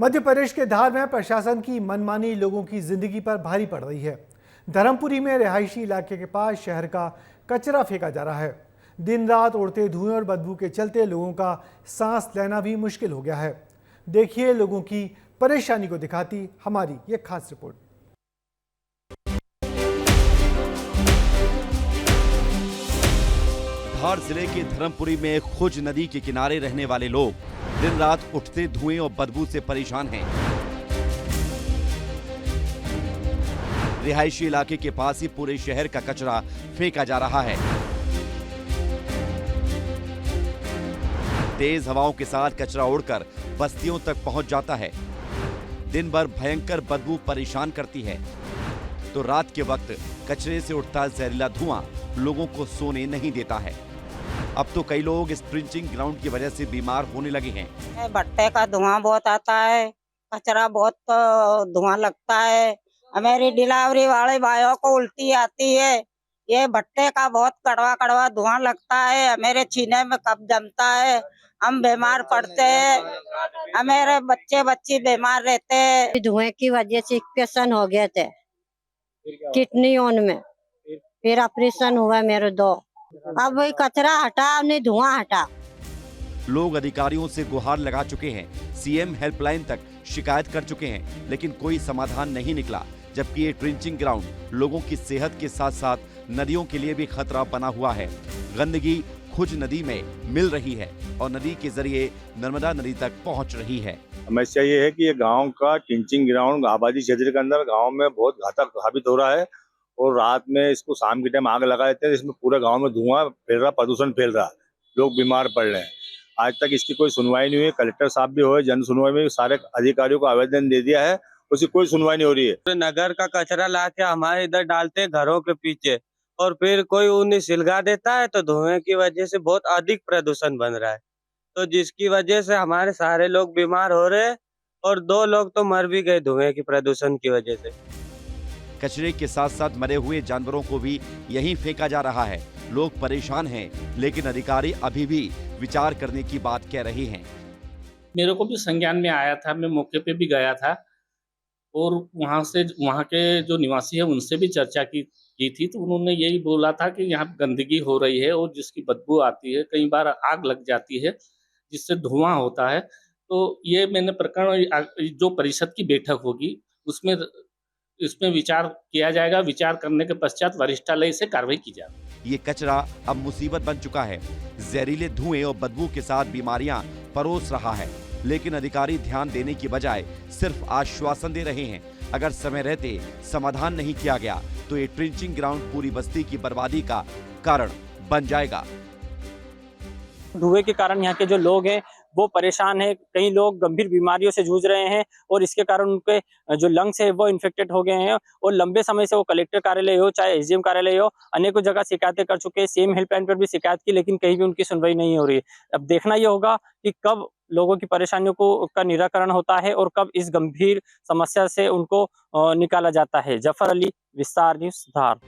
मध्य प्रदेश के धार में प्रशासन की मनमानी लोगों की जिंदगी पर भारी पड़ रही है। धर्मपुरी में रिहायशी इलाके के पास शहर का कचरा फेंका जा रहा है। दिन रात उड़ते धुएं और बदबू के चलते लोगों का सांस लेना भी मुश्किल हो गया है। देखिए लोगों की परेशानी को दिखाती हमारी ये खास रिपोर्ट। धार जिले के धर्मपुरी में खुज नदी के किनारे रहने वाले लोग दिन रात उठते धुएं और बदबू से परेशान हैं। रिहायशी इलाके के पास ही पूरे शहर का कचरा फेंका जा रहा है। तेज हवाओं के साथ कचरा उड़कर बस्तियों तक पहुंच जाता है। दिन भर भयंकर बदबू परेशान करती है, तो रात के वक्त कचरे से उठता जहरीला धुआं लोगों को सोने नहीं देता है। अब तो कई लोग इस ट्रिंचिंग ग्राउंड की वजह से बीमार होने लगे हैं। भट्टे का धुआं बहुत आता है, कचरा बहुत धुआं लगता है। मेरी डिलीवरी वाले भाइयों को उल्टी आती है। ये भट्टे का बहुत कड़वा कड़वा धुआं लगता है। मेरे सीने में कफ जमता है, हम बीमार पड़ते हैं। मेरे बच्चे बच्ची बीमार रहते हैं। धुएं की वजह से इन्फेक्शन हो गए थे किडनियों में, फिर ऑपरेशन हुआ मेरे दो। अब वही कचरा हटा, नहीं धुआं हटा। लोग अधिकारियों से गुहार लगा चुके हैं, सीएम हेल्पलाइन तक शिकायत कर चुके हैं, लेकिन कोई समाधान नहीं निकला। जबकि ये ट्रिंचिंग ग्राउंड लोगों की सेहत के साथ साथ नदियों के लिए भी खतरा बना हुआ है। गंदगी खुज नदी में मिल रही है और नदी के जरिए नर्मदा नदी तक पहुंच रही है। समस्या ये है कि ये गांव का ट्रिंचिंग ग्राउंड आबादी क्षेत्र के अंदर गांव में बहुत घातक साबित हो रहा है और रात में इसको शाम के टाइम आग लगा देते हैं, इसमें पूरे गांव में धुआं फैल रहा, प्रदूषण फैल रहा, लोग बीमार पड़ रहे हैं। आज तक इसकी कोई सुनवाई नहीं हुई। कलेक्टर साहब भी हुए, जन सुनवाई में सारे अधिकारियों को आवेदन दे दिया है, उसकी कोई सुनवाई नहीं हो रही है। नगर का कचरा लाके हमारे इधर डालते घरों के पीछे और फिर कोई उन्हें सिलगा देता है, तो धुएं की वजह से बहुत अधिक प्रदूषण बन रहा है, तो जिसकी वजह से हमारे सारे लोग बीमार हो रहे हैं और 2 लोग तो मर भी गए धुएं की प्रदूषण की वजह से। कचरे के साथ साथ मरे हुए जानवरों को भी यहीं फेंका जा रहा है। लोग परेशान हैं, लेकिन अधिकारी अभी भी विचार करने की बात कह रहे हैं। मेरे को भी संज्ञान में आया था, मैं मौके पे भी गया था और वहाँ के जो निवासी है उनसे भी चर्चा की थी, तो उन्होंने यही बोला था कि यहाँ गंदगी हो रही है और जिसकी बदबू आती है, कई बार आग लग जाती है जिससे धुआं होता है। तो ये मैंने प्रकरण जो परिषद की बैठक होगी इसमें विचार किया जाएगा। विचार करने के पश्चात वरिष्ठालय से कार्रवाई की जाएगी। ये कचरा अब मुसीबत बन चुका है। जहरीले धुएं और बदबू के साथ बीमारियां परोस रहा है, लेकिन अधिकारी ध्यान देने की बजाय सिर्फ आश्वासन दे रहे हैं। अगर समय रहते समाधान नहीं किया गया तो ये ट्रिंचिंग ग्राउंड पूरी बस्ती की बर्बादी का कारण बन जाएगा। धुएं के कारण यहाँ के जो लोग हैं वो परेशान है। कई लोग गंभीर बीमारियों से जूझ रहे हैं और इसके कारण उनके जो लंग्स है वो इन्फेक्टेड हो गए हैं और लंबे समय से वो कलेक्टर कार्यालय हो चाहे एसडीएम कार्यालय हो, अनेकों जगह शिकायतें कर चुके हैं। सीएम हेल्पलाइन पर भी शिकायत की, लेकिन कहीं भी उनकी सुनवाई नहीं हो रही है। अब देखना ये होगा कि कब लोगों की परेशानियों का निराकरण होता है और कब इस गंभीर समस्या से उनको निकाला जाता है। जफर अली, विस्तार न्यूज़, धार।